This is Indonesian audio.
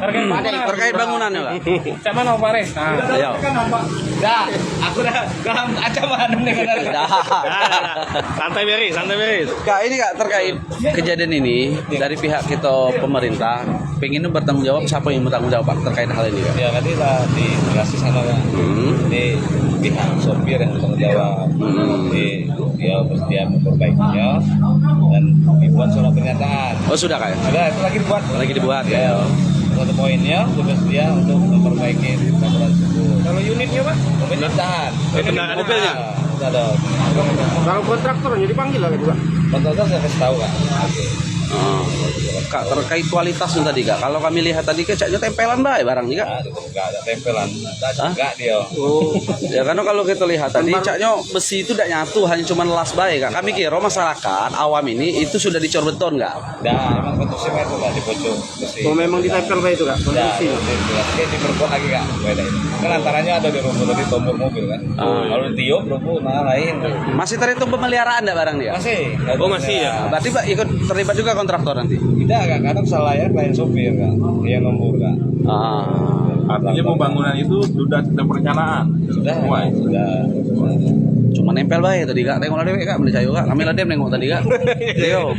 Terkait bangunannya, Kak. Cak mana Pak Res? Ayo. Dah, aku dah ancaman dengan Santai beres. Kak, ini Kak terkait kejadian ini dari pihak kita pemerintah, pengen bertanggung jawab, siapa yang bertanggung jawab Pak terkait hal ini Kak? ya tadi lah dikasih sana kan. Jadi pihak sopir yang bertanggung jawab. Jadi dia bersedia memperbaikinya dan dibuat surat pernyataan. Oh sudah Kak ya? Sudah itu lagi dibuat. Ya. Satu poinnya dia bersedia untuk memperbaiki peraturan tersebut. Kalau unitnya Pak? Pemerintahan. Mobilnya? Sudah dong. Kalau kontraktor jadi panggil lah gitu Pak. Kontraktor saya kasih tahu kan. Oke. Oh. Kak terkait kualitasnya tadi Kak, kalau kami lihat tadi kecaknya tempelan baik barang nih Kak. Nah, itu enggak ada tempelan. Enggak dia. Oh, ya karena kalau kita lihat tadi caknya besi itu tidak nyatu, hanya cuma las baik Kak. Kami kira masyarakat awam ini itu sudah dicor beton Kak. Nah, emang bentuk semen itu Kak, dipocok besi. Oh memang ditempel Pak itu Kak, Ya, konstruksi. ini diperkuat lagi Kak. Beda ini. Kan antaranya ada di rumput tadi tombol mobil kan. Kalau tiup rumput nah lain. Masih terhitung pemeliharaan enggak barang dia? Masih. Oh, masih ya? Berarti Pak ikut terlibat juga kontraktor nanti. Tidak Kak, kadang salah ya klien sopir Kak. Dia nombor Kak. Artinya pembangunan itu sudah sistem perencanaan. Sudah. Semua ya? Sudah. Cuma nempel baik tadi Kak. Tengok lah deh Kak, beli sayur Kak. Kami lah nengok tadi Kak. Yo.